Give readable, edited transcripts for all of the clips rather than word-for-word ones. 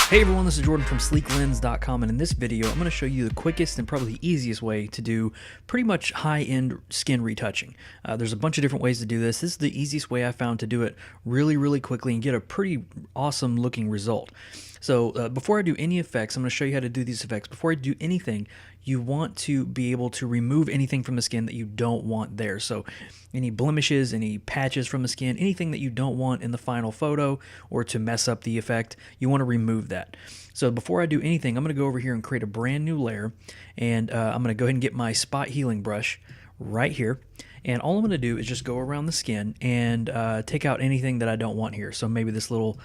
Hey everyone, this is Jordan from Sleeklens.com, and in this video I'm going to show you the quickest and probably the easiest way to do pretty much high-end skin retouching. There's a bunch of different ways to do this. This is the easiest way I found to do it really quickly and get a pretty awesome looking result. So before I do any effects, I'm going to show you how to do these effects. Before I do anything, you want to be able to remove anything from the skin that you don't want there. So any blemishes, any patches from the skin, anything that you don't want in the final photo or to mess up the effect, you want to remove that. So before I do anything, I'm going to go over here and create a brand new layer, and I'm going to go ahead and get my spot healing brush right here. And all I'm going to do is just go around the skin and take out anything that I don't want here. So maybe this little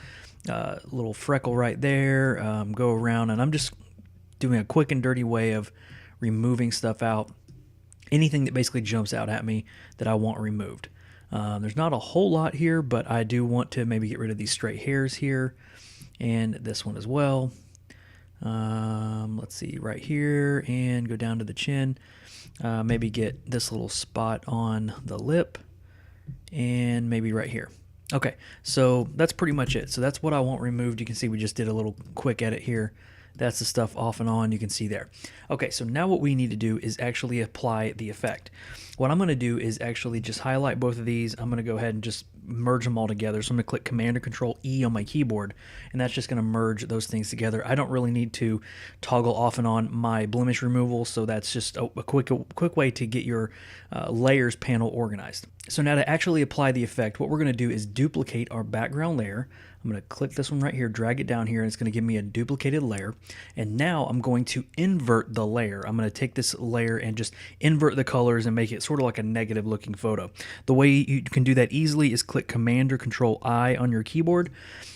freckle right there, go around, and I'm just doing a quick and dirty way of removing stuff out, anything that basically jumps out at me that I want removed. There's not a whole lot here, but I do want to maybe get rid of these straight hairs here and this one as well. Let's see, right here, and go down to the chin. Maybe get this little spot on the lip, and maybe right here. Okay, so that's pretty much it. So that's what I want removed. You can see we just did a little quick edit here. That's the stuff off and on, you can see there. Okay, so now what we need to do is actually apply the effect. What I'm going to do is actually just highlight both of these. I'm going to go ahead and just merge them all together. So I'm going to click Command or Control E on my keyboard, and that's just going to merge those things together. I don't really need to toggle off and on my blemish removal, so that's just a quick way to get your layers panel organized. So now to actually apply the effect, what we're going to do is duplicate our background layer. I'm going to click this one right here, drag it down here, and it's going to give me a duplicated layer. And now I'm going to invert the layer. I'm going to take this layer and just invert the colors and make it sort of like a negative looking photo. The way you can do that easily is click Command or Control I on your keyboard,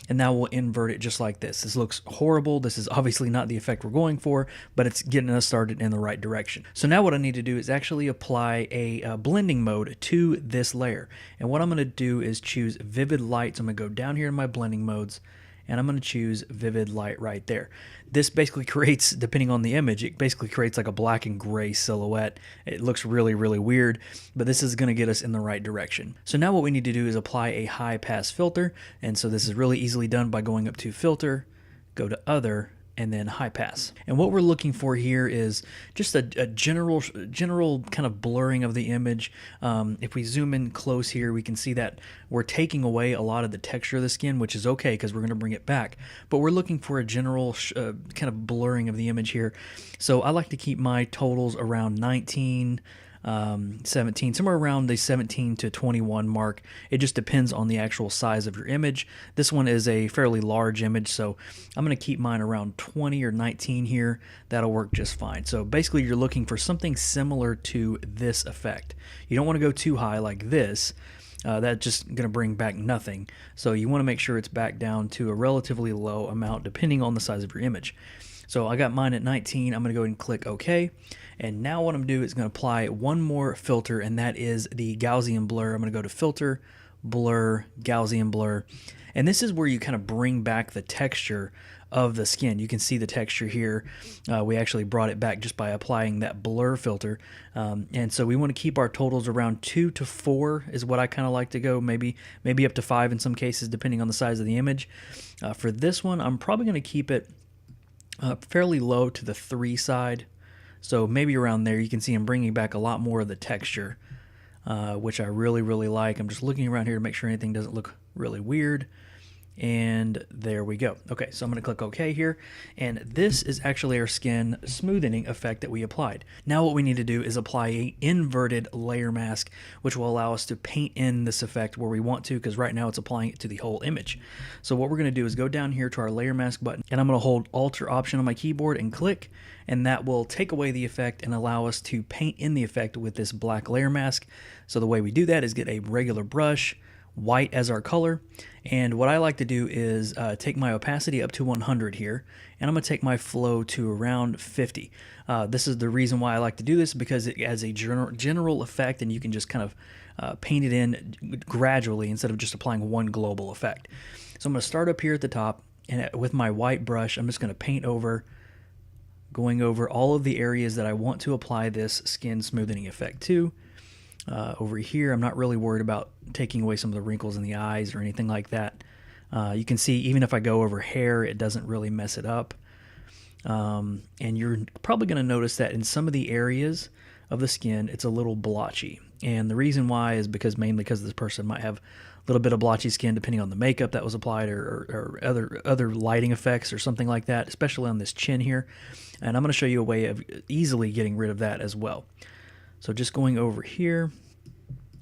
and now we'll invert it just like this. This looks horrible. This is obviously not the effect we're going for, but it's getting us started in the right direction. So now what I need to do is actually apply a blending mode to this layer. And what I'm going to do is choose Vivid Light. So I'm going to go down here in my blending modes, and I'm going to choose Vivid Light right there. This basically creates, depending on the image, it basically creates like a black and gray silhouette. It looks really weird, but this is going to get us in the right direction. So now what we need to do is apply a high pass filter, and so this is really easily done by going up to Filter, go to Other, and then high pass. And what we're looking for here is just a general kind of blurring of the image. If we zoom in close here, we can see that we're taking away a lot of the texture of the skin, which is okay because we're going to bring it back. But we're looking for a general kind of blurring of the image here. So I like to keep my totals around 19, 17, somewhere around the 17 to 21 mark. It just depends on the actual size of your image. This one is a fairly large image, so I'm going to keep mine around 20 or 19 here. That'll work just fine. So basically you're looking for something similar to this effect. You don't want to go too high like this. That's just going to bring back nothing. So you want to make sure it's back down to a relatively low amount depending on the size of your image. So I got mine at 19. I'm going to go ahead and click OK. And now what I'm going to do is going to apply one more filter, and that is the Gaussian blur. I'm going to go to Filter, Blur, Gaussian blur. And this is where you kind of bring back the texture of the skin. You can see the texture here. We actually brought it back just by applying that blur filter. And so we want to keep our totals around 2 to 4 is what I kind of like to go, maybe up to 5 in some cases depending on the size of the image. For this one, I'm probably going to keep it fairly low to the 3 side. So maybe around there. You can see I'm bringing back a lot more of the texture, which I really like. I'm just looking around here to make sure anything doesn't look really weird. And there we go. Okay, so I'm going to click OK here, and this is actually our skin smoothing effect that we applied. Now what we need to do is apply an inverted layer mask, which will allow us to paint in this effect where we want to, because right now it's applying it to the whole image. So what we're going to do is go down here to our layer mask button, and I'm going to hold Alt or Option on my keyboard and click, and that will take away the effect and allow us to paint in the effect with this black layer mask. So the way we do that is get a regular brush, white as our color, and what I like to do is take my opacity up to 100 here, and I'm going to take my flow to around 50. This is the reason why I like to do this, because it has a general effect, and you can just kind of paint it in gradually instead of just applying one global effect. So I'm going to start up here at the top, and with my white brush I'm just going to paint over, going over all of the areas that I want to apply this skin smoothing effect to. Over here, I'm not really worried about taking away some of the wrinkles in the eyes or anything like that. You can see even if I go over hair, it doesn't really mess it up. And you're probably going to notice that in some of the areas of the skin, it's a little blotchy. And the reason why is mainly because this person might have a little bit of blotchy skin depending on the makeup that was applied, or other lighting effects or something like that, especially on this chin here. And I'm going to show you a way of easily getting rid of that as well. So just going over here,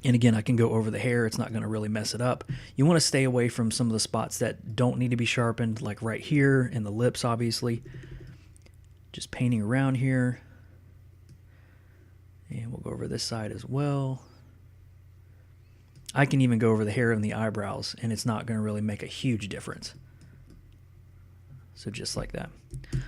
and again, I can go over the hair. It's not going to really mess it up. You want to stay away from some of the spots that don't need to be sharpened, like right here and the lips, obviously. Just painting around here. And we'll go over this side as well. I can even go over the hair and the eyebrows, and it's not going to really make a huge difference. So just like that.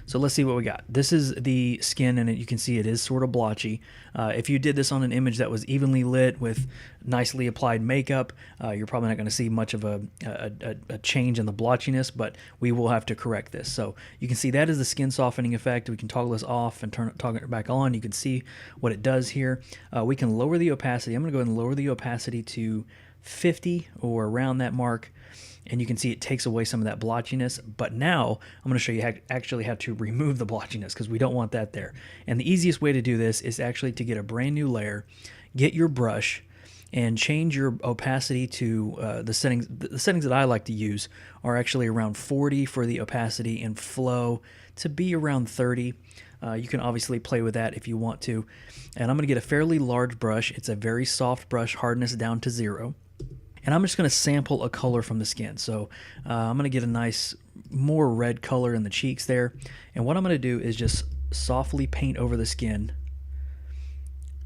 So let's see what we got. This is the skin, and you can see it is sort of blotchy. If you did this on an image that was evenly lit with nicely applied makeup, you're probably not going to see much of a change in the blotchiness, but we will have to correct this. So you can see that is the skin softening effect. We can toggle this off and toggle it back on. You can see what it does here. We can lower the opacity. I'm going to go ahead and lower the opacity to 50 or around that mark. And you can see it takes away some of that blotchiness. But now I'm going to show you actually how to remove the blotchiness, because we don't want that there. And the easiest way to do this is actually to get a brand new layer, get your brush, and change your opacity to the settings. The settings that I like to use are actually around 40 for the opacity, and flow to be around 30. You can obviously play with that if you want to. And I'm going to get a fairly large brush. It's a very soft brush, hardness down to 0. And I'm just going to sample a color from the skin. So I'm going to get a nice, more red color in the cheeks there. And what I'm going to do is just softly paint over the skin,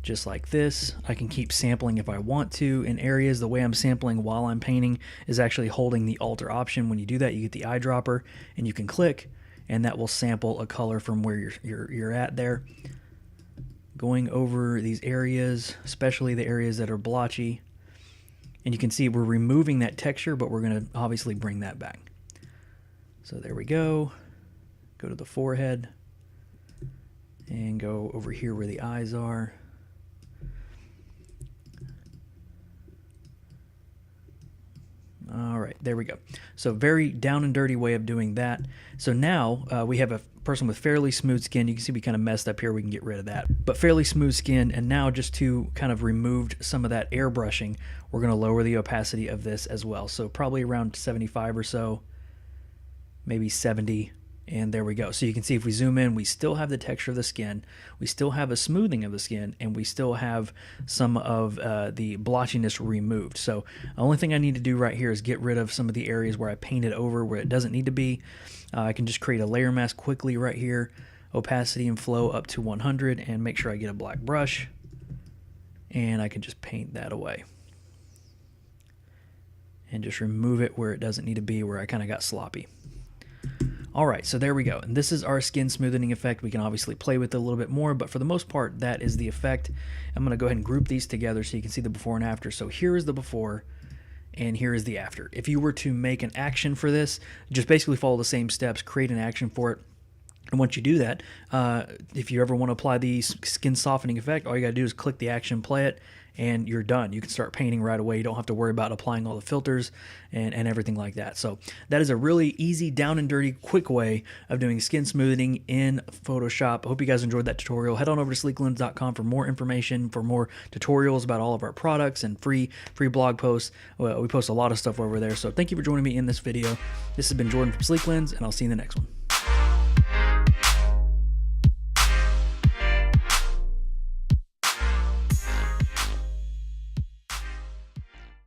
just like this. I can keep sampling if I want to. In areas, the way I'm sampling while I'm painting is actually holding the alter option. When you do that, you get the eyedropper, and you can click, and that will sample a color from where you're at there. Going over these areas, especially the areas that are blotchy. And you can see we're removing that texture, but we're going to obviously bring that back. So there we go. Go to the forehead and go over here where the eyes are. All right, there we go. So very down and dirty way of doing that. So now we have a person with fairly smooth skin. You can see we kind of messed up here. We can get rid of that. But fairly smooth skin. And now just to kind of removed some of that airbrushing, we're going to lower the opacity of this as well. So probably around 75 or so, maybe 70. And there we go. So you can see if we zoom in, we still have the texture of the skin, we still have a smoothing of the skin, and we still have some of the blotchiness removed. So the only thing I need to do right here is get rid of some of the areas where I painted over where it doesn't need to be. I can just create a layer mask quickly right here, opacity and flow up to 100, and make sure I get a black brush, and I can just paint that away. And just remove it where it doesn't need to be, where I kind of got sloppy. Alright, so there we go. And this is our skin smoothing effect. We can obviously play with it a little bit more, but for the most part, that is the effect. I'm going to go ahead and group these together so you can see the before and after. So here is the before, and here is the after. If you were to make an action for this, just basically follow the same steps, create an action for it. And once you do that, if you ever want to apply the skin softening effect, all you got to do is click the action, play it, and you're done. You can start painting right away. You don't have to worry about applying all the filters and everything like that. So that is a really easy, down and dirty, quick way of doing skin smoothing in Photoshop. I hope you guys enjoyed that tutorial. Head on over to sleeklens.com for more information, for more tutorials about all of our products and free blog posts. We post a lot of stuff over there. So thank you for joining me in this video. This has been Jordan from Sleeklens, and I'll see you in the next one.